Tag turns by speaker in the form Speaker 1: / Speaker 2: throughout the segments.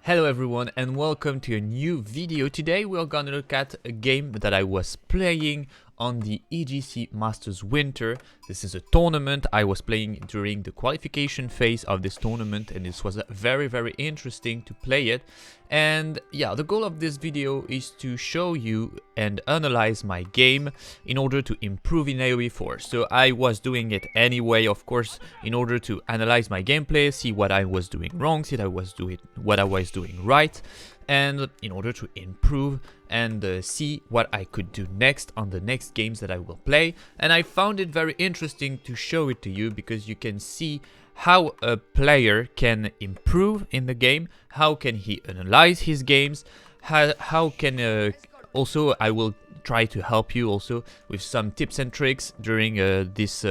Speaker 1: Hello everyone and welcome to a new video. Today we are gonna look at a game that I was playing on the EGC Masters Winter. This is a tournament I was playing during the qualification phase of this tournament, and this was very interesting to play it. And yeah, the goal of this video is to show you and analyze my game in order to improve in AoE 4. So I was doing it anyway, of course, in order to analyze my gameplay, see what I was doing wrong, see what I was doing right, and in order to improve and see what I could do next on the next games that I will play. And I found it very interesting to show it to you because you can see how a player can improve in the game, how can he analyze his games, how can also I will try to help you also with some tips and tricks during this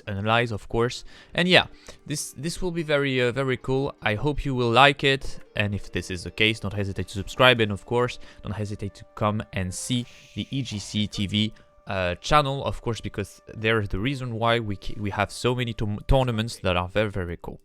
Speaker 1: analyze, of course. And yeah, this will be very cool. I hope you will like it, and if this is the case, don't hesitate to subscribe, and of course don't hesitate to come and see the EGCTV channel, of course, because there is the reason why we have so many tournaments that are very cool.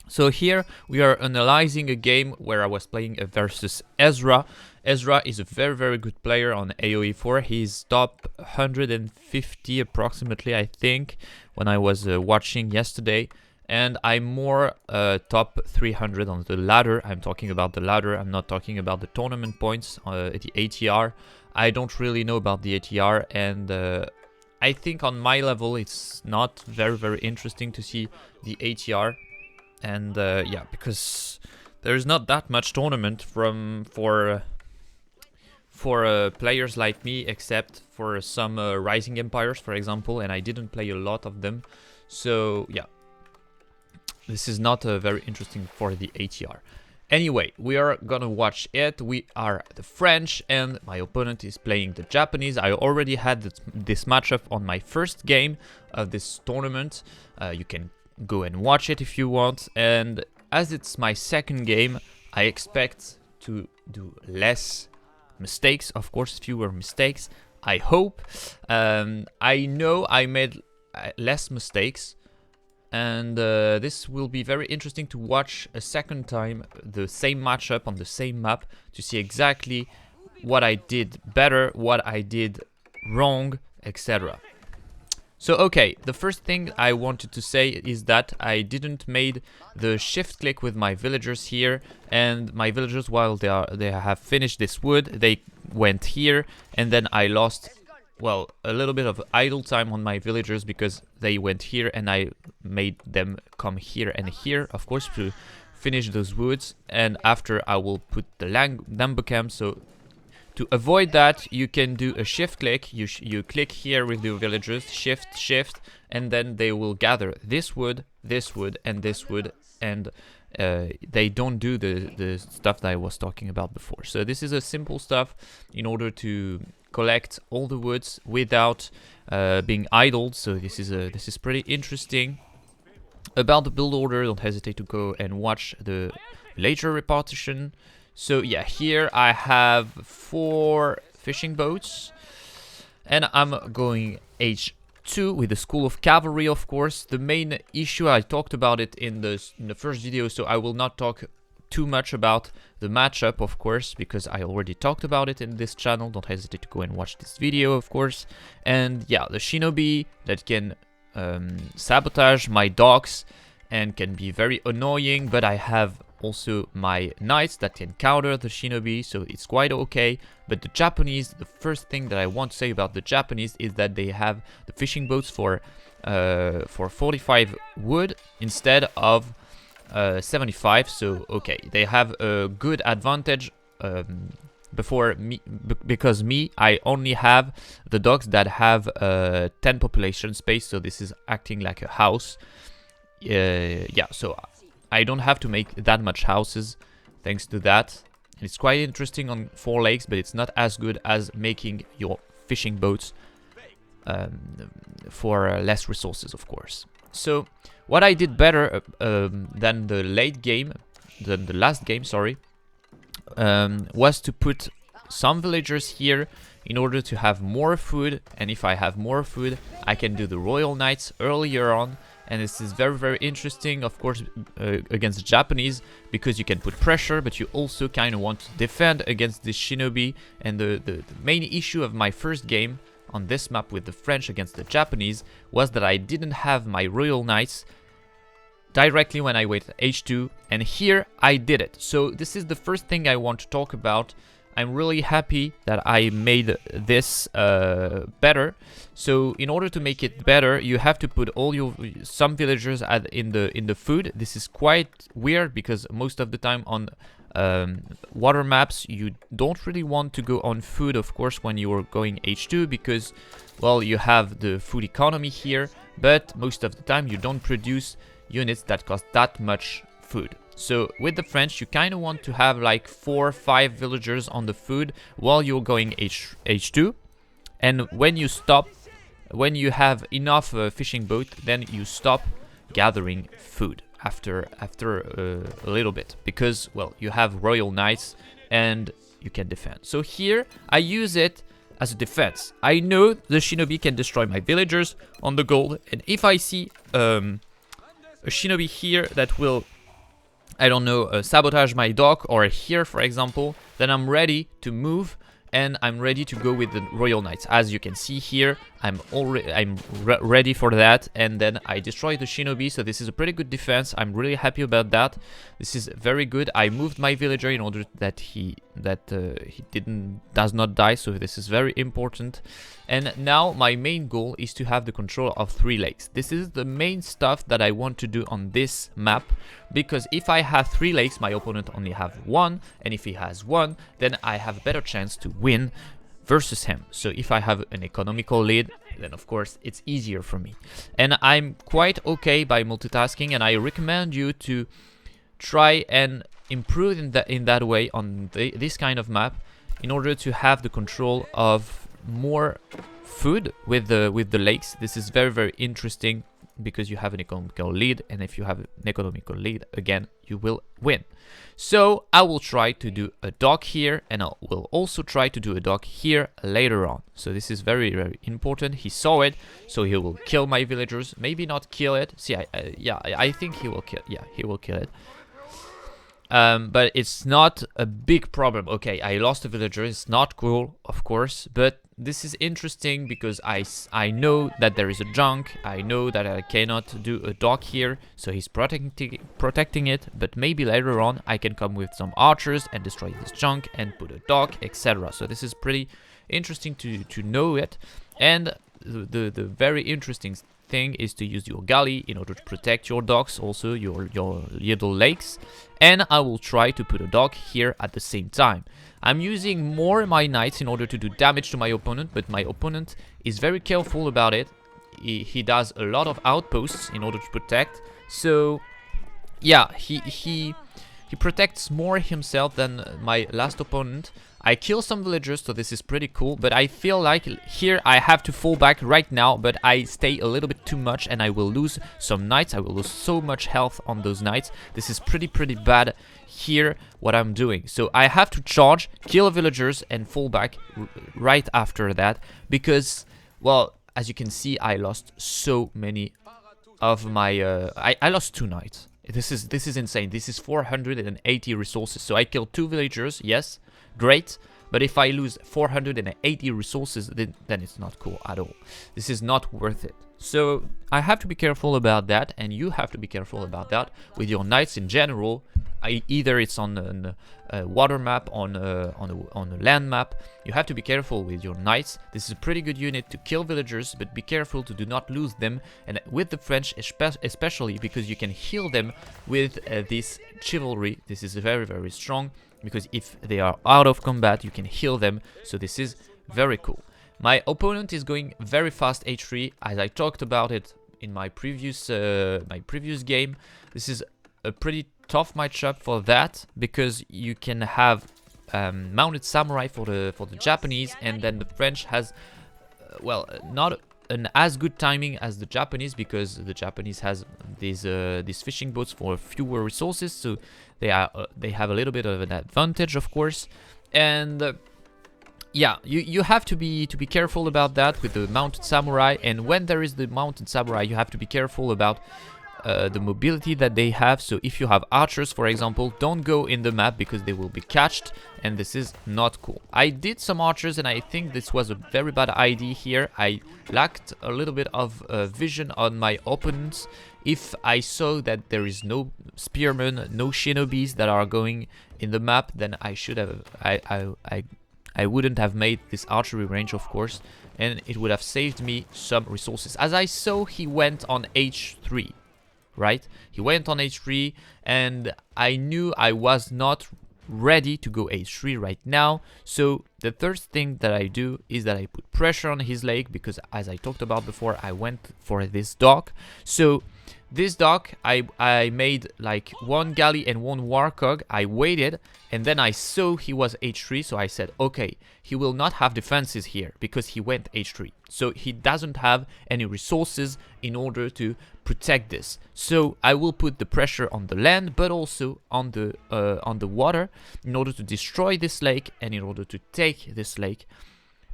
Speaker 1: So here we are analyzing a game where I was playing versus Ezra. Ezra is a very good player on AoE 4. He's top 150 approximately, I think, when I was watching yesterday. And I'm more top 300 on the ladder. I'm talking about the ladder. I'm not talking about the tournament points, the ATR. I don't really know about the ATR, and I think on my level it's not very interesting to see the ATR. And yeah, because there's not that much tournament for players like me, except for some Rising Empires, for example, and I didn't play a lot of them. So yeah, this is not very interesting for the ATR. Anyway, we are gonna watch it. We are the French, and my opponent is playing the Japanese. I already had this matchup on my first game of this tournament. You can go and watch it if you want. And as it's my second game, I expect to do less mistakes, of course, fewer mistakes, I hope. I know I made less mistakes, and this will be very interesting to watch a second time the same matchup on the same map to see exactly what I did better, what I did wrong, etc. So okay, the first thing I wanted to say is that I didn't made the shift click with my villagers here, and my villagers, while they have finished this wood, they went here, and then I lost, well, a little bit of idle time on my villagers because they went here and I made them come here and here, of course, to finish those woods. And after I will put the lumber camp. So to avoid that, you can do a shift click. You click here with the villagers, shift, and then they will gather this wood, and this wood, and they don't do the stuff that I was talking about before. So this is a simple stuff in order to collect all the woods without being idled. So this is pretty interesting. About the build order, don't hesitate to go and watch the later repartition. So yeah, here I have 4 fishing boats, and I'm going H2 with the School of Cavalry, of course. The main issue, I talked about it in the first video, so I will not talk too much about the matchup, of course, because I already talked about it in this channel. Don't hesitate to go and watch this video, of course. And yeah, the shinobi that can sabotage my docks and can be very annoying, but I have also my knights that can counter the shinobi, so it's quite okay. But the Japanese, the first thing that I want to say about the Japanese is that they have the fishing boats for 45 wood instead of 75. So okay, they have a good advantage before me, because I only have the docks that have 10 population space, so this is acting like a house. Yeah, so I don't have to make that much houses thanks to that. And it's quite interesting on 4 lakes, but it's not as good as making your fishing boats for less resources, of course. So what I did better than the last game, sorry, was to put some villagers here in order to have more food. And if I have more food, I can do the Royal Knights earlier on, and this is very interesting, of course, against the Japanese, because you can put pressure, but you also kind of want to defend against the shinobi. And the main issue of my first game on this map with the French against the Japanese was that I didn't have my Royal Knights directly when I went H2, and here I did it. So this is the first thing I want to talk about. I'm really happy that I made this better. So in order to make it better, you have to put some villagers in the food. This is quite weird because most of the time on water maps you don't really want to go on food, of course, when you are going H2, because, well, you have the food economy here, but most of the time you don't produce units that cost that much food. So with the French, you kind of want to have like 4 or 5 villagers on the food while you're going H2, and when you have enough fishing boat, then you stop gathering food after a little bit, because, well, you have Royal Knights and you can defend. So here I use it as a defense. I know the shinobi can destroy my villagers on the gold, and if I see a shinobi here that will, I don't know, sabotage my dock, or here, for example, then I'm ready to move and I'm ready to go with the Royal Knights. As you can see here, I'm ready for that, and then I destroy the shinobi. So this is a pretty good defense. I'm really happy about that. This is very good. I moved my villager in order that he does not die. So this is very important. And now my main goal is to have the control of 3 lakes. This is the main stuff that I want to do on this map, because if I have 3 lakes, my opponent only have 1, and if he has 1, then I have a better chance to win versus him. So if I have an economical lead, then of course it's easier for me. And I'm quite okay by multitasking, and I recommend you to try and improve in that way on this kind of map, in order to have the control of more food with the lakes. This is very interesting, because you have an economical lead, and if you have an economical lead, again, you will win. So I will try to do a dock here, and I will also try to do a dock here later on. So this is very important. He saw it, so he will kill my villagers. Maybe not kill it. See, I think he will kill. Yeah, he will kill it. But it's not a big problem. Okay, I lost a villager. It's not cool, of course, but this is interesting because I know that there is a junk. I know that I cannot do a dock here, so he's protecting it. But maybe later on I can come with some archers and destroy this junk and put a dock, etc. So this is pretty interesting to know it. And the very interesting thing is to use your galley in order to protect your docks, also your little lakes. And I will try to put a dock here at the same time. I'm using more my knights in order to do damage to my opponent, but my opponent is very careful about it. He does a lot of outposts in order to protect. So yeah, he protects more himself than my last opponent. I kill some villagers, so this is pretty cool, but I feel like here I have to fall back right now, but I stay a little bit too much and I will lose some knights. I will lose so much health on those knights. This is pretty bad here, what I'm doing. So I have to charge, kill villagers, and fall back right after that, because, well, as you can see, I lost so many of my... I lost 2 knights. This is insane. This is 480 resources. So I killed 2 villagers, yes, great. But if I lose 480 resources, then it's not cool at all. This is not worth it. So I have to be careful about that, and you have to be careful about that with your knights in general. Either it's on a water map, on a land map. You have to be careful with your knights. This is a pretty good unit to kill villagers, but be careful to do not lose them. And with the French especially, because you can heal them with this chivalry. This is very strong, because if they are out of combat, you can heal them. So this is very cool. My opponent is going very fast H3, as I talked about it in my previous game. This is a pretty tough matchup for that, because you can have mounted samurai for the Japanese, and then the French has well, not an as good timing as the Japanese, because the Japanese has these fishing boats for fewer resources, so they have a little bit of an advantage, of course. And yeah, you have to be careful about that with the mounted samurai. And when there is the mounted samurai, you have to be careful about the mobility that they have. So if you have archers, for example, don't go in the map because they will be catched, and this is not cool. I did some archers, and I think this was a very bad idea here. I lacked a little bit of vision on my opponents. If I saw that there is no spearmen, no shinobis that are going in the map, then I should have I wouldn't have made this archery range, of course, and it would have saved me some resources. As I saw, he went on H3, right? He went on H3, and I knew I was not ready to go H3 right now. So the first thing that I do is that I put pressure on his lake, because as I talked about before, I went for this dock. So this dock, I made like one galley and one warcog. I waited, and then I saw he was H3, so I said, okay, he will not have defenses here because he went H3. So he doesn't have any resources in order to protect this. So I will put the pressure on the land, but also on the water, in order to destroy this lake and in order to take this lake,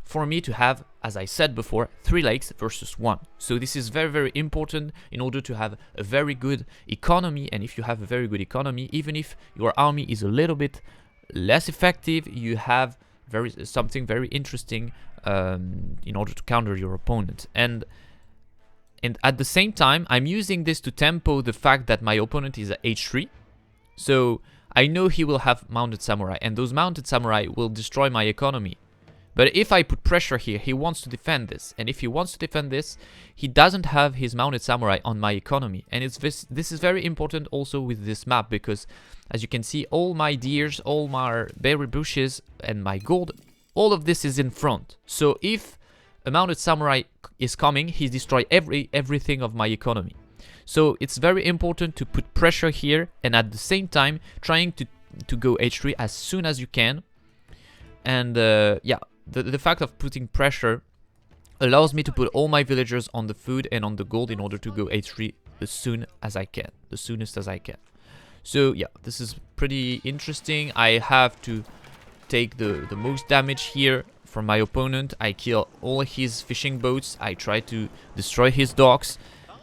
Speaker 1: for me to have, as I said before, 3 lakes versus 1. So this is very, very important in order to have a very good economy. And if you have a very good economy, even if your army is a little bit less effective, you have something very interesting in order to counter your opponent. And at the same time, I'm using this to tempo the fact that my opponent is at H3. So I know he will have mounted samurai, and those mounted samurai will destroy my economy. But if I put pressure here, he wants to defend this. And if he wants to defend this, he doesn't have his mounted samurai on my economy. And this is very important also with this map, because as you can see, all my deers, all my berry bushes, and my gold, all of this is in front. So if a mounted samurai is coming, he destroys everything of my economy. So it's very important to put pressure here, and at the same time trying to go H3 as soon as you can. And yeah, the fact of putting pressure allows me to put all my villagers on the food and on the gold in order to go H3 as soon as I can, the soonest as I can. So yeah, this is pretty interesting. I have to take the most damage here from my opponent. I kill all his fishing boats. I try to destroy his docks.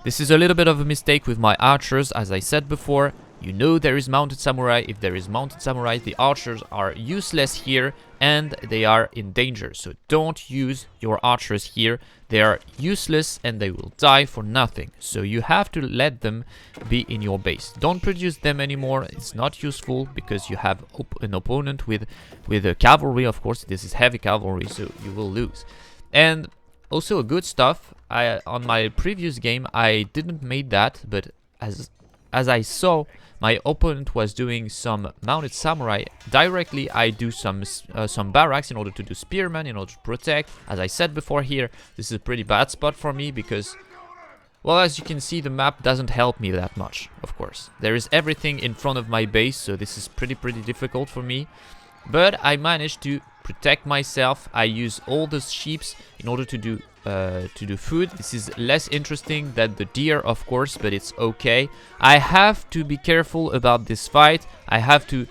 Speaker 1: This is a little bit of a mistake with my archers, as I said before. You know there is mounted samurai. If there is mounted samurai, the archers are useless here and they are in danger. So don't use your archers here. They are useless and they will die for nothing. So you have to let them be in your base. Don't produce them anymore. It's not useful because you have an opponent with a cavalry. Of course, this is heavy cavalry, so you will lose. And also a good stuff. On my previous game, I didn't make that, but as I saw my opponent was doing some mounted samurai, directly I do some barracks in order to do spearmen, in order to protect. As I said before here, this is a pretty bad spot for me because, well, as you can see, the map doesn't help me that much, of course. There is everything in front of my base, so this is pretty difficult for me. But I managed to protect myself. I use all the sheep in order to do food. This is less interesting than the deer, of course, but it's okay. I have to be careful about this fight. I have to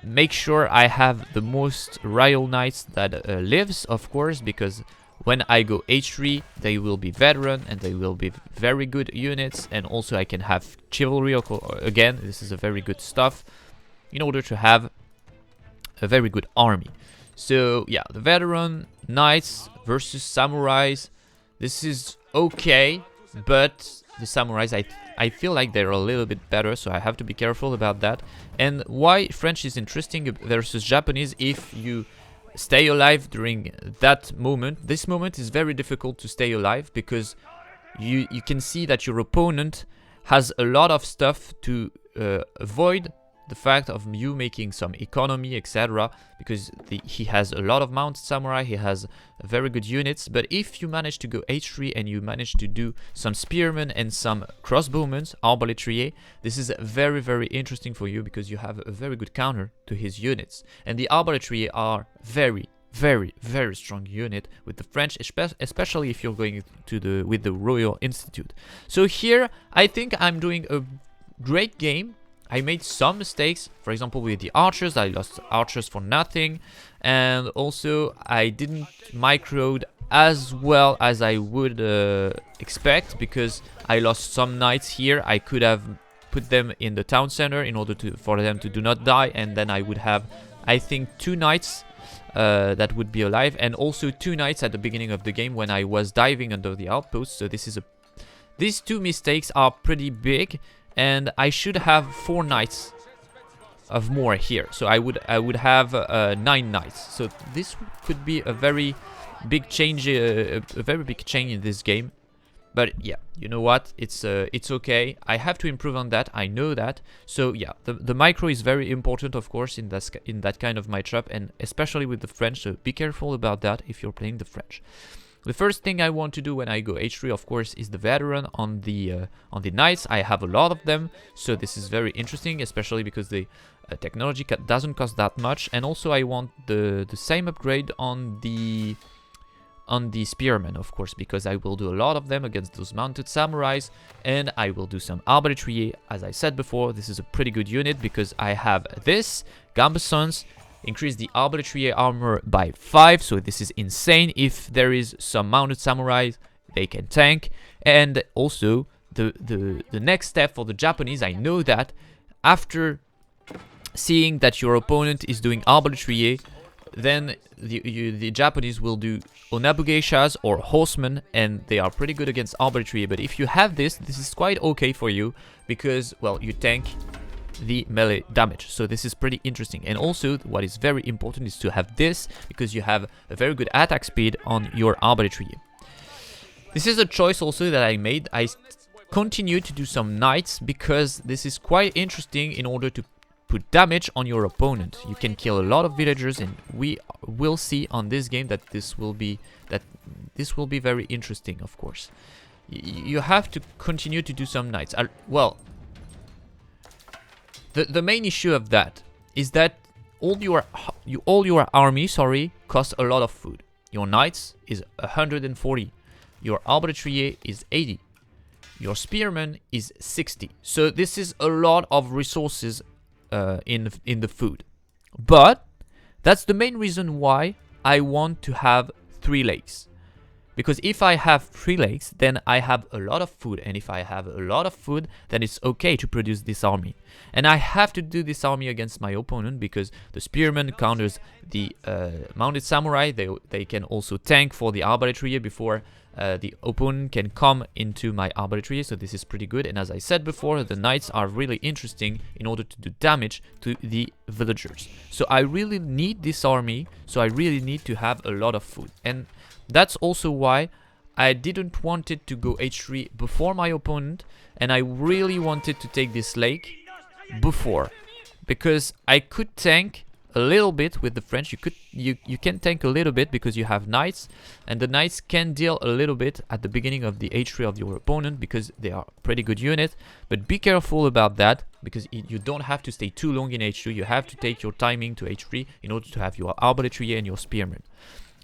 Speaker 1: make sure I have the most royal knights that lives, of course, because when I go H3, they will be veteran and they will be very good units, and also I can have chivalry again. This is a very good stuff in order to have a very good army. So yeah, the veteran knights versus samurais, this is okay, but the samurais, I feel like they're a little bit better, so I have to be careful about that. And why French is interesting versus Japanese, if you stay alive during that moment. This moment is very difficult to stay alive because you can see that your opponent has a lot of stuff to avoid the fact of you making some economy, etc. Because he has a lot of mounted samurai, he has very good units. But if you manage to go H3 and you manage to do some spearmen and some crossbowmen, arbalétriers, this is very interesting for you because you have a very good counter to his units. And the arbalétriers are very strong unit with the French, especially if you're going to with the Royal Institute. So here I think I'm doing a great game. I made some mistakes. For example, with the archers, I lost archers for nothing. And also, I didn't microed as well as I would expect, because I lost some knights here. I could have put them in the town center in order for them to do not die, and then I would have, I think, 2 knights that would be alive, and also 2 knights at the beginning of the game when I was diving under the outpost. So these 2 mistakes are pretty big, and I should have 4 knights of more here. So I would have 9 knights. So this could be a very big change, a very big change in this game. But yeah, you know what? It's okay. I have to improve on that. I know that. So yeah, the micro is very important, of course, in that kind of matchup, and especially with the French. So be careful about that if you're playing the French. The first thing I want to do when I go H3, of course, is the veteran on the knights. I have a lot of them, so this is very interesting, especially because the technology doesn't cost that much, and also I want the same upgrade on the spearmen, of course, because I will do a lot of them against those mounted samurais, and I will do some arbaletier. As I said before, this is a pretty good unit because I have this Gambesons, increase the arbaletier armor by 5, so this is insane. If there is some mounted samurais, they can tank. And also the next step for the Japanese, I know that after seeing that your opponent is doing arbaletier, then the Japanese will do onabugeishas or horsemen, and they are pretty good against arbaletier. But if you have this is quite okay for you because, well, you tank the melee damage. So this is pretty interesting. And also what is very important is to have this, because you have a very good attack speed on your arbaletier. This is a choice also that I made. I continue to do some knights because this is quite interesting in order to put damage on your opponent. You can kill a lot of villagers, and we will see on this game that this will be very interesting, of course. You have to continue to do some knights. Well, the main issue of that is that all your army, costs a lot of food. Your knights is 140, your arbaletier is 80, your spearman is 60. So this is a lot of resources in the food. But that's the main reason why I want to have 3 lakes. Because if I have 3 lakes, then I have a lot of food. And if I have a lot of food, then it's okay to produce this army. And I have to do this army against my opponent because the spearman counters the mounted samurai. They can also tank for the arbaletier before the opponent can come into my arbaletier. So this is pretty good. And as I said before, the knights are really interesting in order to do damage to the villagers. So I really need this army. So I really need to have a lot of food. And that's also why I didn't want it to go h3 before my opponent, and I really wanted to take this lake before, because I could tank a little bit with the French. You can tank a little bit because you have knights, and the knights can deal a little bit at the beginning of the h3 of your opponent because they are a pretty good unit. But be careful about that, because you don't have to stay too long in h2. You have to take your timing to h3 in order to have your arbaletier and your spearmen.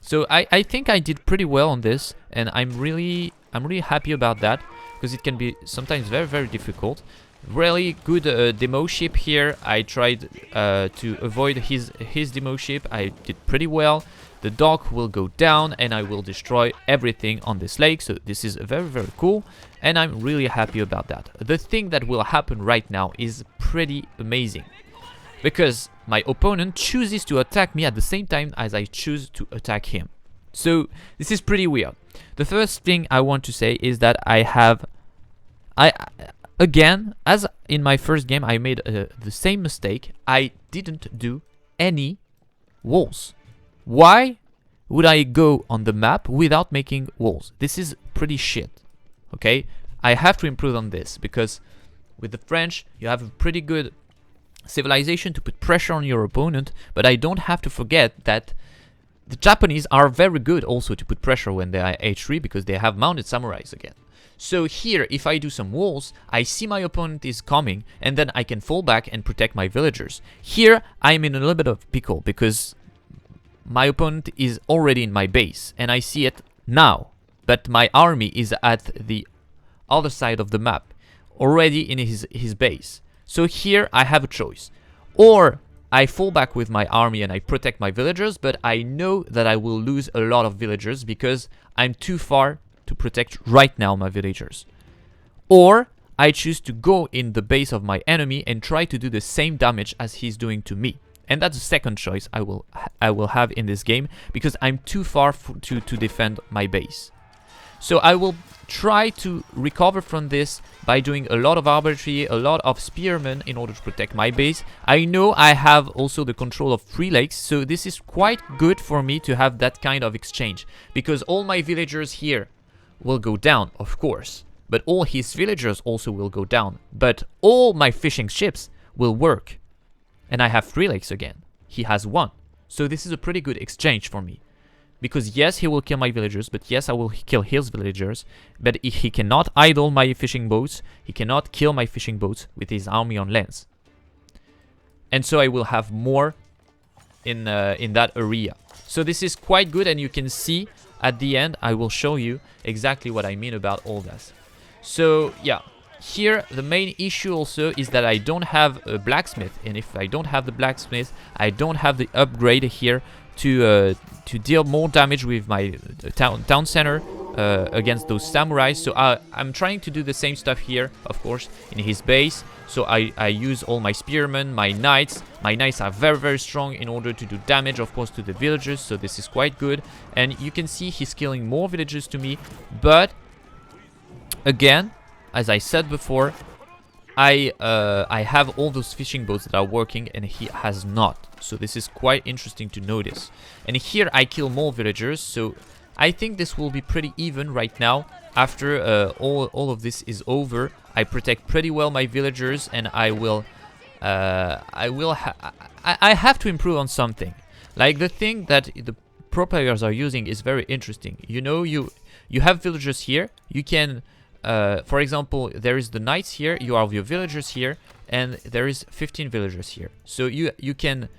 Speaker 1: So I think I did pretty well on this, and I'm really happy about that, because it can be sometimes very, very difficult. Really good demo ship here. I tried to avoid his demo ship. I did pretty well. The dock will go down, and I will destroy everything on this lake. So this is very, very cool, and I'm really happy about that. The thing that will happen right now is pretty amazing, because my opponent chooses to attack me at the same time as I choose to attack him. So this is pretty weird. The first thing I want to say is that again, as in my first game, I made the same mistake. I didn't do any walls. Why would I go on the map without making walls? This is pretty shit. Okay, I have to improve on this, because with the French, you have a pretty good civilization to put pressure on your opponent, but I don't have to forget that the Japanese are very good also to put pressure when they are h3, because they have mounted samurais again. So here, if I do some walls, I see my opponent is coming, and then I can fall back and protect my villagers. Here, I'm in a little bit of pickle, because my opponent is already in my base, and I see it now, but my army is at the other side of the map, already in his base. So here I have a choice. Or I fall back with my army and I protect my villagers, but I know that I will lose a lot of villagers because I'm too far to protect right now my villagers. Or I choose to go in the base of my enemy and try to do the same damage as he's doing to me. And that's the second choice I will have in this game because I'm too far to defend my base. So I will try to recover from this by doing a lot of arbitrary, a lot of spearmen in order to protect my base. I know I have also the control of 3 lakes, so this is quite good for me to have that kind of exchange because all my villagers here will go down, of course, but all his villagers also will go down, but all my fishing ships will work. And I have 3 lakes again. He has 1. So this is a pretty good exchange for me. Because yes, he will kill my villagers, but yes, I will kill his villagers. But he cannot idle my fishing boats. He cannot kill my fishing boats with his army on lands. And so I will have more in that area. So this is quite good, and you can see at the end, I will show you exactly what I mean about all this. So yeah, here the main issue also is that I don't have a blacksmith, and if I don't have the blacksmith, I don't have the upgrade here to deal more damage with my town center against those samurais. So I'm trying to do the same stuff here, of course, in his base. So I use all my spearmen, my knights. My knights are very, very strong in order to do damage, of course, to the villagers. So this is quite good. And you can see he's killing more villagers to me. But again, as I said before, I have all those fishing boats that are working and he has not. So this is quite interesting to notice. And here I kill more villagers. So I think this will be pretty even right now. After all of this is over, I protect pretty well my villagers, and I have to improve on something. Like the thing that the pro players are using is very interesting. You know, you have villagers here. You can, for example, there is the knights here. You have your villagers here, and there is 15 villagers here. So you can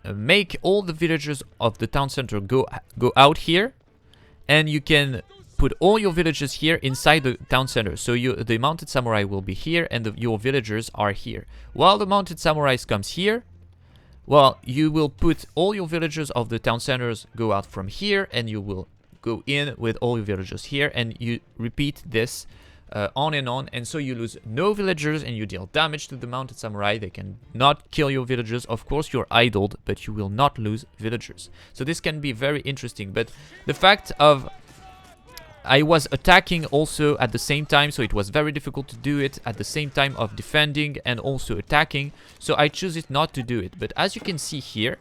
Speaker 1: make all the villagers of the town center go out here, and you can put all your villagers here inside the town center. So the mounted samurai will be here, and your villagers are here. While the mounted samurais comes here, well, you will put all your villagers of the town centers go out from here, and you will go in with all your villagers here, and you repeat this on, and so you lose no villagers and you deal damage to the mounted samurai. They can not kill your villagers. Of course, you're idled, but you will not lose villagers. So this can be very interesting. But the fact of I was attacking also at the same time, so it was very difficult to do it at the same time of defending and also attacking. So I choose it not to do it. But as you can see here,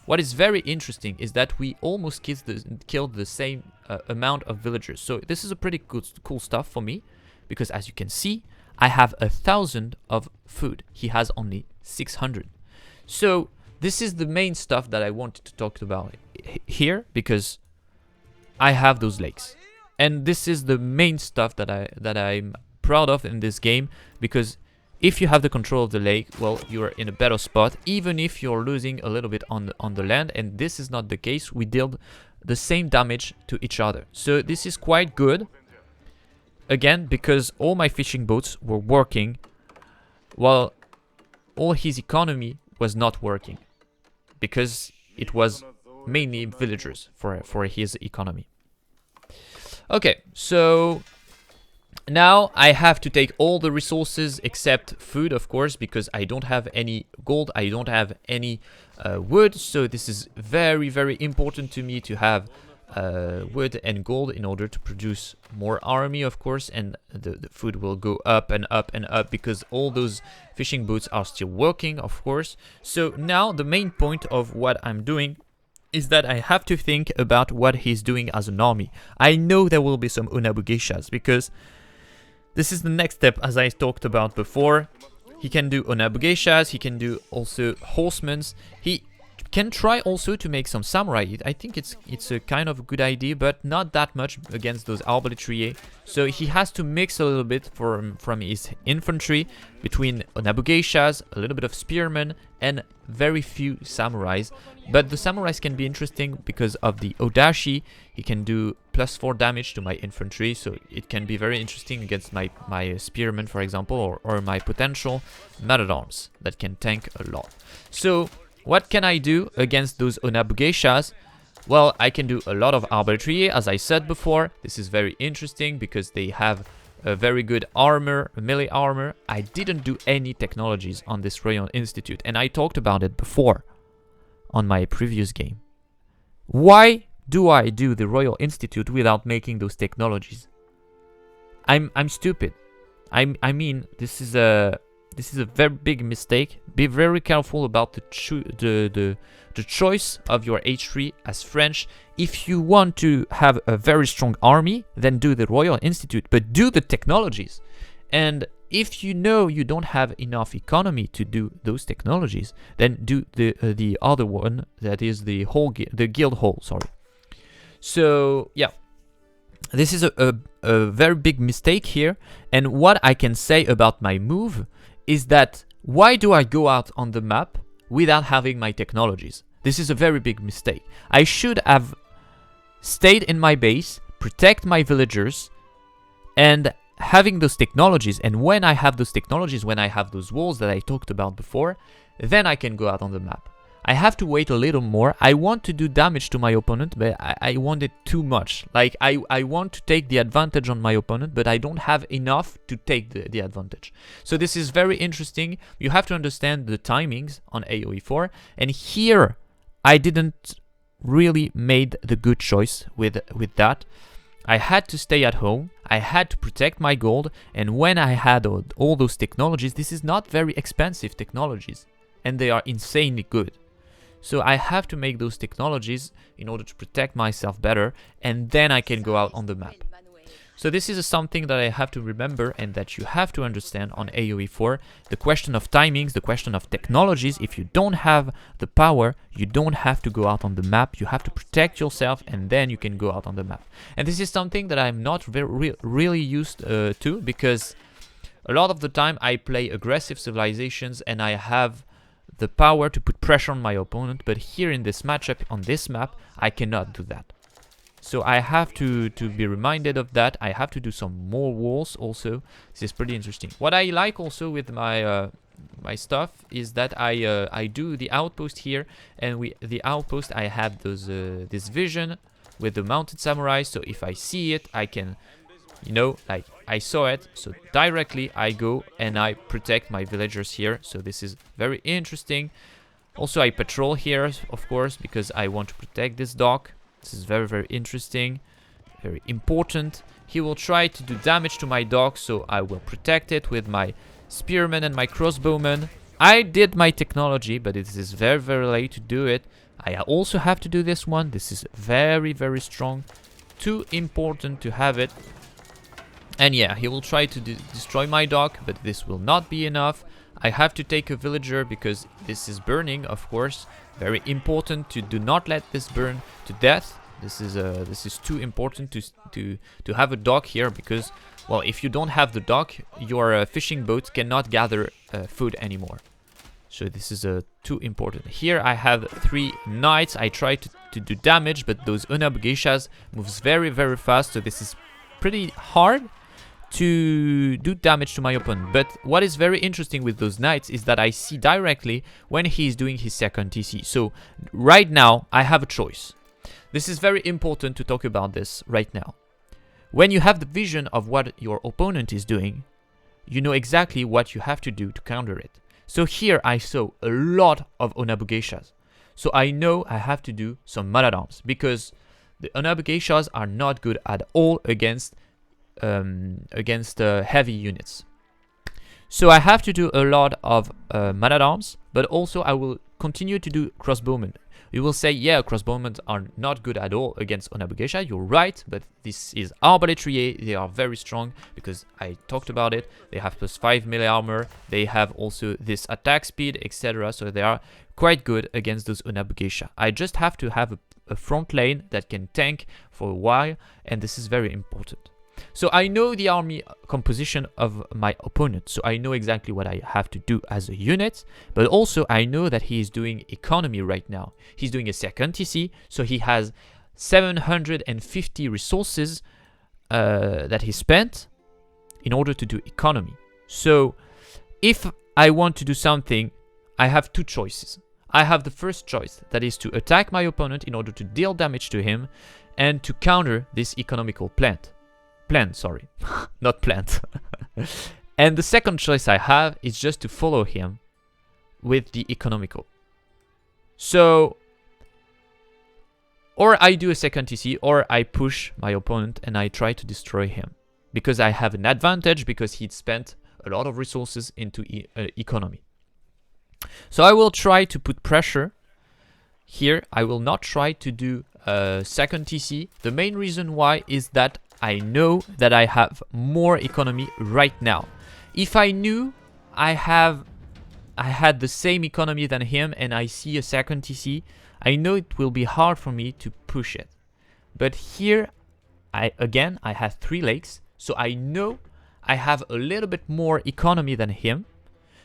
Speaker 1: what is very interesting is that we almost killed the same amount of villagers. So this is a pretty cool stuff for me, because as you can see, I have 1,000 of food. He has only 600. So this is the main stuff that I wanted to talk about here, because I have those lakes. And this is the main stuff that I'm proud of in this game, because if you have the control of the lake, well, you're in a better spot, even if you're losing a little bit on the land. And this is not the case. We dealt the same damage to each other. So this is quite good. Again, because all my fishing boats were working, while all his economy was not working, because it was mainly villagers for his economy. Okay, so now I have to take all the resources except food, of course, because I don't have any gold, I don't have any wood. So this is very, very important to me to have wood and gold in order to produce more army, of course, and the food will go up and up and up because all those fishing boats are still working, of course. So now the main point of what I'm doing is that I have to think about what he's doing as an army. I know there will be some Onabugeshas, because this is the next step, as I talked about before. He can do Onabugeshas, he can do also horsemen. He can try also to make some samurai. I think it's a kind of a good idea, but not that much against those arbaletiers. So he has to mix a little bit from his infantry between Onabugeshas, a little bit of spearmen, and very few samurais. But the samurais can be interesting because of the Odashi. He can do +4 damage to my infantry, so it can be very interesting against my spearmen, for example, or my potential man-at-arms that can tank a lot. So what can I do against those Onabugeshas? Well, I can do a lot of arbaletier, as I said before. This is very interesting because they have a very good armor, melee armor. I didn't do any technologies on this Royal Institute, and I talked about it before on my previous game. Why do I do the Royal Institute without making those technologies? I'm stupid. I mean, this is a very big mistake. Be very careful about the choice of your H3 as French. If you want to have a very strong army, then do the Royal Institute, but do the technologies. And if you know you don't have enough economy to do those technologies, then do the other one, that is the guild hall. Sorry. So yeah, this is a very big mistake here. And what I can say about my move is that why do I go out on the map without having my technologies? This is a very big mistake. I should have stayed in my base, protect my villagers, and having those technologies. And when I have those technologies, when I have those walls that I talked about before, then I can go out on the map. I have to wait a little more. I want to do damage to my opponent, but I want it too much. Like, I want to take the advantage on my opponent, but I don't have enough to take the advantage. So this is very interesting. You have to understand the timings on AoE 4. And here, I didn't really made the good choice with that. I had to stay at home. I had to protect my gold. And when I had all those technologies, this is not very expensive technologies. And they are insanely good. So I have to make those technologies in order to protect myself better, and then I can go out on the map. So this is something that I have to remember and that you have to understand on AoE 4. The question of timings, the question of technologies. If you don't have the power, you don't have to go out on the map. You have to protect yourself, and then you can go out on the map. And this is something that I'm not really used to, because a lot of the time I play aggressive civilizations and I have the power to put pressure on my opponent, but here in this matchup, on this map, I cannot do that. So I have to be reminded of that. I have to do some more walls also. This is pretty interesting. What I like also with my my stuff is that I do the outpost here, and the outpost I have those this vision with the mounted samurai. So if I see it, I can, you know, like I saw it, so directly I go and I protect my villagers here. So this is very interesting. Also I patrol here, of course, because I want to protect this dock. This is very interesting, very important. He will try to do damage to my dock, so I will protect it with my spearmen and my crossbowmen. I did my technology, but it is very late to do it. I also have to do this one. This is very strong, too important to have it. And yeah, he will try to destroy my dock, but this will not be enough. I have to take a villager because this is burning, of course. Very important to do not let this burn to death. This is too important to have a dock here, because, well, if you don't have the dock, your fishing boats cannot gather food anymore. So this is too important. Here I have 3 knights. I try to do damage, but those Onabugeshas moves very fast, so this is pretty hard to do damage to my opponent. But what is very interesting with those knights is that I see directly when he's doing his second TC. So right now I have a choice. This is very important to talk about this right now. When you have the vision of what your opponent is doing, you know exactly what you have to do to counter it. So here I saw a lot of Onabugeshas. So I know I have to do some man-at-arms, because the Onabugeshas are not good at all against heavy units. So I have to do a lot of man-at-arms, but also I will continue to do crossbowmen. You will say, yeah, crossbowmen are not good at all against Onabugesha. You're right, but this is arbaletier. They are very strong because I talked about it. They have +5 melee armor. They have also this attack speed, etc. So they are quite good against those Onabugesha. I just have to have a front lane that can tank for a while, and this is very important. So I know the army composition of my opponent, so I know exactly what I have to do as a unit, but also I know that he is doing economy right now. He's doing a second TC, so he has 750 resources that he spent in order to do economy. So if I want to do something, I have two choices. I have the first choice, that is to attack my opponent in order to deal damage to him and to counter this economical plan, sorry, not plant. And the second choice I have is just to follow him with the economical. So, or I do a second TC, or I push my opponent and I try to destroy him. Because I have an advantage, because he'd spent a lot of resources into economy. So I will try to put pressure here. I will not try to do a second TC. The main reason why is that I know that I have more economy right now. If I knew I had the same economy than him and I see a second TC, I know it will be hard for me to push it. But here, I have 3 lakes, so I know I have a little bit more economy than him.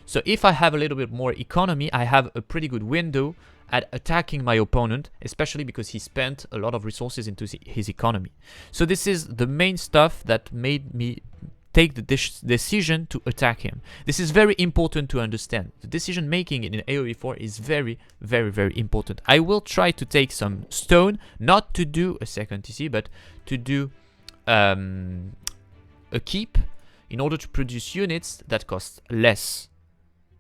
Speaker 1: So if I have a little bit more economy, I have a pretty good window at attacking my opponent, especially because he spent a lot of resources into his economy. So this is the main stuff that made me take the decision to attack him. This is very important to understand. The decision making in AoE4 is very, very, very important. I will try to take some stone, not to do a second TC, but to do a keep in order to produce units that cost less.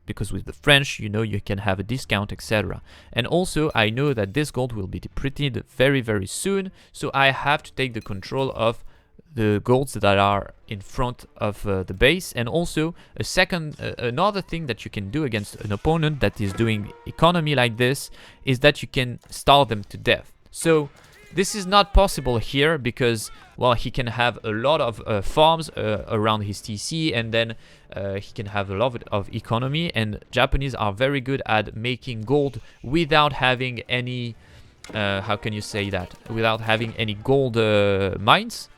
Speaker 1: Because with the French, you know, you can have a discount, etc. And also, I know that this gold will be depleted very, very soon. So I have to take the control of the golds that are in front of the base. And also, another thing that you can do against an opponent that is doing economy like this is that you can starve them to death. So this is not possible here because, well, he can have a lot of farms around his TC, and then he can have a lot of economy. And Japanese are very good at making gold without having any, how can you say that? Without having any gold mines.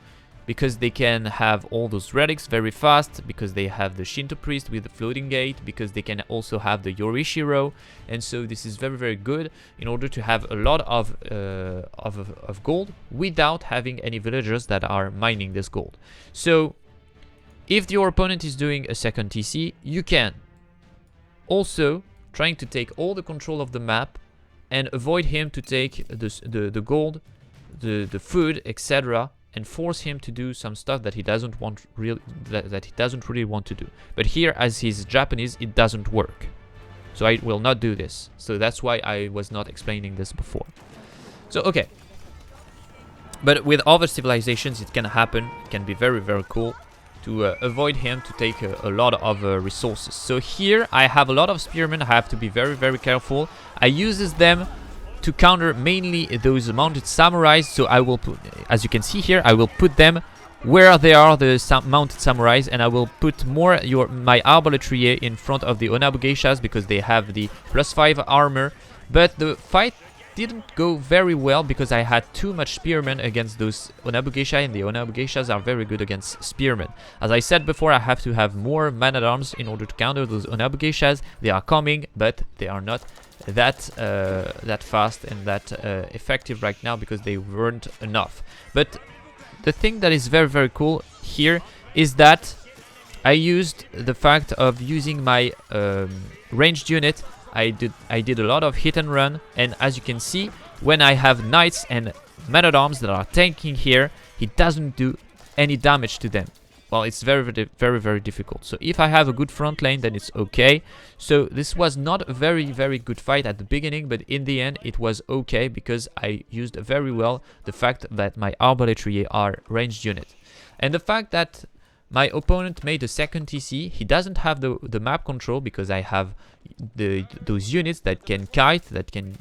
Speaker 1: Because they can have all those relics very fast, because they have the Shinto priest with the floating gate, because they can also have the Yorishiro, and so this is very, very good in order to have a lot of gold without having any villagers that are mining this gold. So if your opponent is doing a second TC, you can also trying to take all the control of the map and avoid him to take the gold, the food, etc., and force him to do some stuff that he doesn't want that he doesn't really want to do. But here, as he's Japanese, it doesn't work. So I will not do this. So that's why I was not explaining this before. So okay. But with other civilizations, it can happen. It can be very, very cool to avoid him to take a lot of resources. So here I have a lot of spearmen. I have to be very, very careful. I use them to counter mainly those mounted samurais. So I will put, as you can see here, I will put them where they are, the mounted samurais, and I will put more my arbaletier in front of the Onabu geishas because they have the +5 armor. But the fight didn't go very well because I had too much spearmen against those Onabu geisha, and the Onabu geishas are very good against spearmen. As I said before, I have to have more man-at-arms in order to counter those Onabu geishas. They are coming, but they are not that fast and that effective right now because they weren't enough. But the thing that is very, very cool here is that I used the fact of using my ranged unit. I did a lot of hit and run, and as you can see, when I have knights and men-at-arms that are tanking here, he doesn't do any damage to them. Well, it's very, very, very difficult. So if I have a good front lane, then it's okay. So this was not a very, very good fight at the beginning, but in the end, it was okay because I used very well the fact that my arbaletier are ranged unit. And the fact that my opponent made a second TC, he doesn't have the map control because I have those units that can kite, that can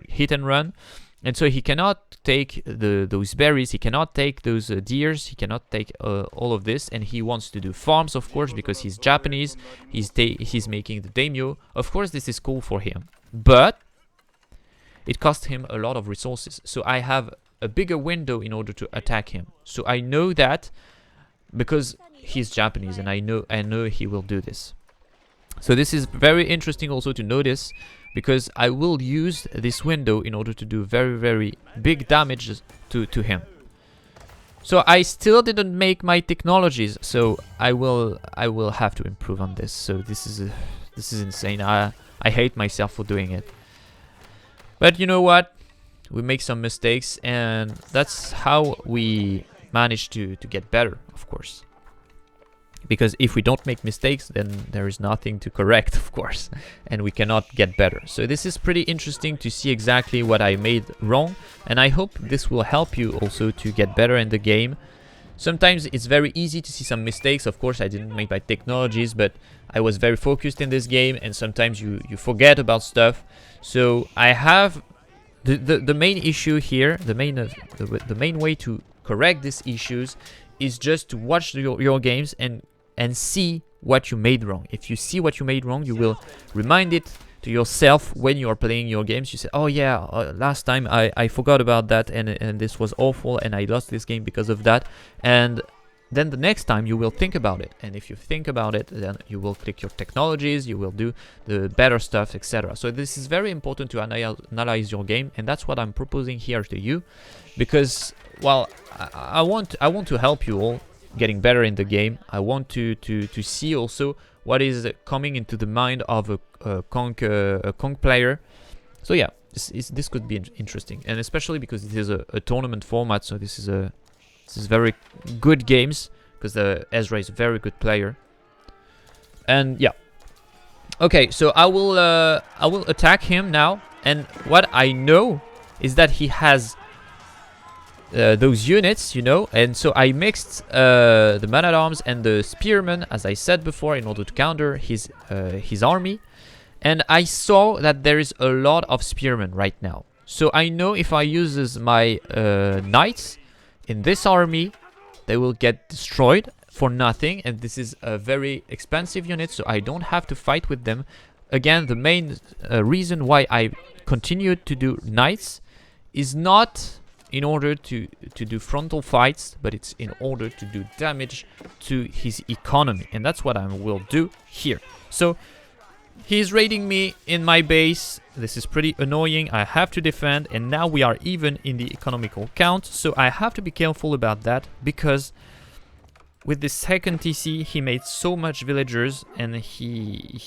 Speaker 1: hit and run. And so he cannot take those berries, he cannot take those deers, he cannot take all of this. And he wants to do farms, of course, because he's Japanese, he's making the daimyo. Of course, this is cool for him, but it cost him a lot of resources. So I have a bigger window in order to attack him. So I know that because he's Japanese, and I know he will do this. So this is very interesting also to notice because I will use this window in order to do very, very big damage to him. So I still didn't make my technologies, so I will have to improve on this. So this is insane. I hate myself for doing it. But you know what? We make some mistakes, and that's how we manage to get better, of course. Because if we don't make mistakes, then there is nothing to correct, of course, and we cannot get better. So this is pretty interesting to see exactly what I made wrong, and I hope this will help you also to get better in the game. Sometimes it's very easy to see some mistakes. Of course, I didn't make my technologies, but I was very focused in this game, and sometimes you forget about stuff. So I have the main issue here, the main way to correct these issues is just to watch your games and see what you made wrong. If you see what you made wrong, you will remind it to yourself when you are playing your games. You say, oh yeah, last time I forgot about that, and this was awful, and I lost this game because of that. And then the next time you will think about it, and if you think about it, then you will click your technologies, you will do the better stuff, etc. So this is very important to analyze your game, and that's what I'm proposing here to you, because, well, I want to help you all getting better in the game. I want to see also what is coming into the mind of a conk player. So yeah, this could be interesting, and especially because it is a tournament format. So this is very good games, because Ezra is a very good player. And yeah, okay, so I will attack him now, and what I know is that he has those units, you know, and so I mixed the man-at-arms and the spearmen, as I said before, in order to counter his army. And I saw that there is a lot of spearmen right now. So I know if I use my knights in this army, they will get destroyed for nothing, and this is a very expensive unit, so I don't have to fight with them. Again, the main reason why I continued to do knights is not in order to do frontal fights, but it's in order to do damage to his economy, and that's what I will do here. So he's raiding me in my base. This is pretty annoying. I have to defend, and now we are even in the economical count, so I have to be careful about that, because with the second TC he made so much villagers, and he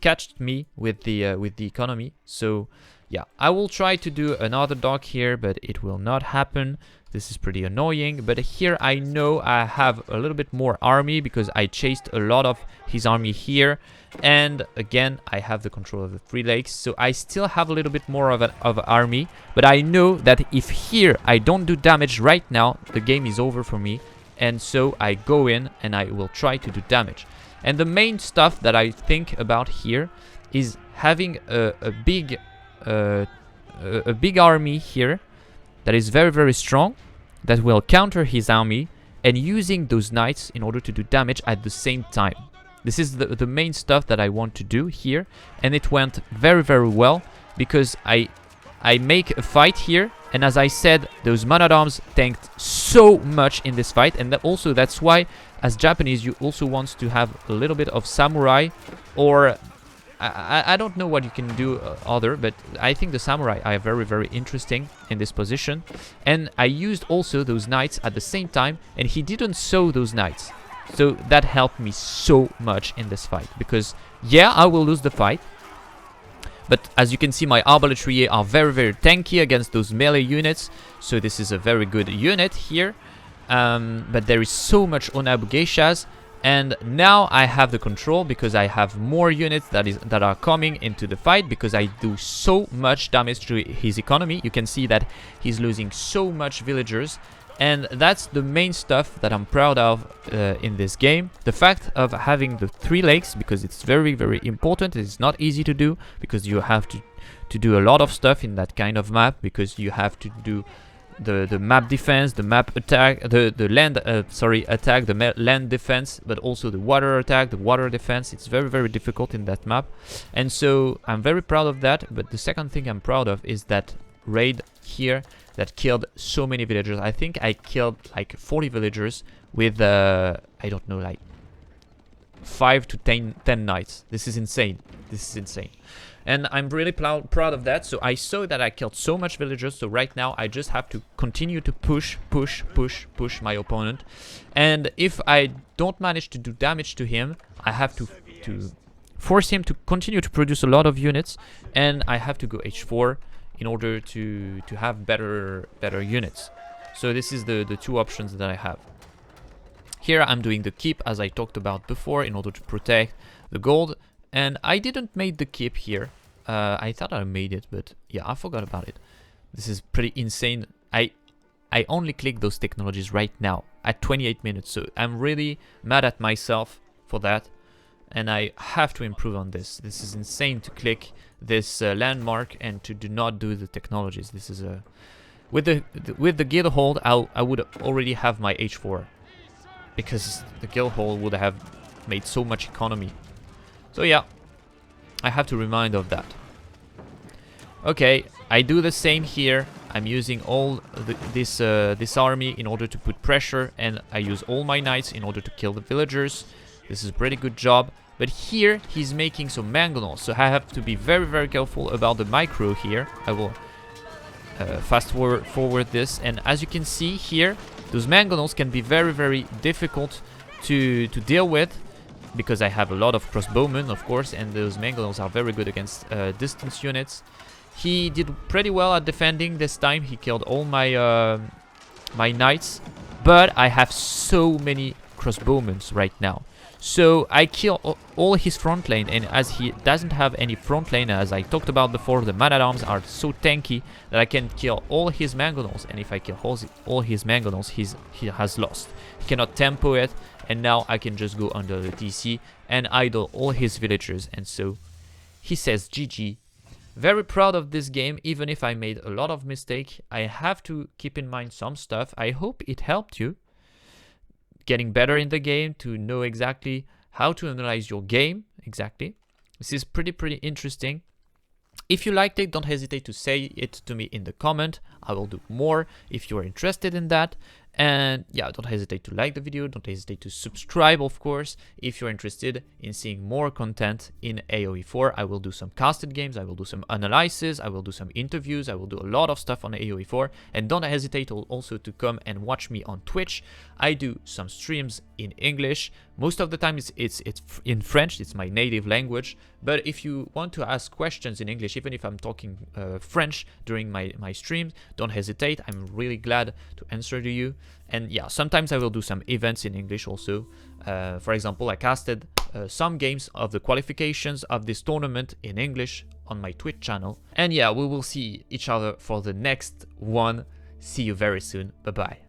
Speaker 1: catched me with the economy. So yeah, I will try to do another dock here, but it will not happen. This is pretty annoying, but here I know I have a little bit more army because I chased a lot of his army here, and again I have the control of the 3 lakes, so I still have a little bit more of an army, but I know that if here I don't do damage right now, the game is over for me, and so I go in and I will try to do damage. And the main stuff that I think about here is having a big army here that is very, very strong, that will counter his army, and using those knights in order to do damage at the same time. This is the main stuff that I want to do here, and it went very, very well, because I make a fight here, and as I said, those man-at-arms tanked so much in this fight, and also that's why, as Japanese, you also want to have a little bit of samurai, or I don't know what you can do other, but I think the samurai are very, very interesting in this position. And I used also those knights at the same time, and he didn't sow those knights. So that helped me so much in this fight, because yeah, I will lose the fight, but as you can see, my arbaletiers are very, very tanky against those melee units, so this is a very good unit here. But there is so much Onabu Geishas, and now I have the control because I have more units that are coming into the fight, because I do so much damage to his economy. You can see that he's losing so much villagers, and that's the main stuff that I'm proud of in this game. The fact of having the 3 lakes, because it's very, very important. It's not easy to do, because you have to do a lot of stuff in that kind of map, because you have to do the map defense, the map attack, the land attack, the land defense, but also the water attack, the water defense. It's very, very difficult in that map, and so I'm very proud of that. But the second thing I'm proud of is that raid here that killed so many villagers. I think I killed like 40 villagers with I don't know, like 5 to 10 knights. This is insane. This is insane. And I'm really proud of that. So I saw that I killed so much villagers. So right now I just have to continue to push my opponent. And if I don't manage to do damage to him, I have to force him to continue to produce a lot of units. And I have to go H4 in order to have better units. So this is the two options that I have. Here I'm doing the keep as I talked about before in order to protect the gold. And I didn't make the keep here. I thought I made it, but yeah, I forgot about it. This is pretty insane. I only clicked those technologies right now at 28 minutes. So I'm really mad at myself for that. And I have to improve on this. This is insane to click this landmark and to do not do the technologies. This is a... With the guild hold, I would already have my H4. Because the guild hold would have made so much economy. So yeah, I have to remind of that. Okay, I do the same here. I'm using all this army in order to put pressure, and I use all my knights in order to kill the villagers. This is a pretty good job. But here, he's making some mangonels, so I have to be very careful about the micro here. I will fast forward this, and as you can see here, those mangonels can be very difficult to deal with. Because I have a lot of crossbowmen, of course, and those mangonels are very good against distance units. He did pretty well at defending this time. He killed all my my knights, but I have so many crossbowmen right now. So I kill all his front lane, and as he doesn't have any front lane, as I talked about before, the man-at-arms are so tanky that I can kill all his mangonels. And if I kill all his mangonels, he has lost. He cannot tempo it, and now I can just go under the DC and idle all his villagers. And so he says GG. Very proud of this game, even if I made a lot of mistakes. I have to keep in mind some stuff. I hope it helped you. Getting better in the game, to know exactly how to analyze your game. Exactly. This is pretty interesting. If you liked it, don't hesitate to say it to me in the comment. I will do more if you are interested in that. And yeah, don't hesitate to like the video. Don't hesitate to subscribe, of course, if you're interested in seeing more content in AoE4. I will do some casted games. I will do some analysis. I will do some interviews. I will do a lot of stuff on AoE4. And don't hesitate also to come and watch me on Twitch. I do some streams in English. Most of the time it's in French. It's my native language. But if you want to ask questions in English, even if I'm talking French during my streams, don't hesitate. I'm really glad to answer to you. And yeah, sometimes I will do some events in English also. For example, I casted some games of the qualifications of this tournament in English on my Twitch channel. And yeah, we will see each other for the next one. See you very soon. Bye bye.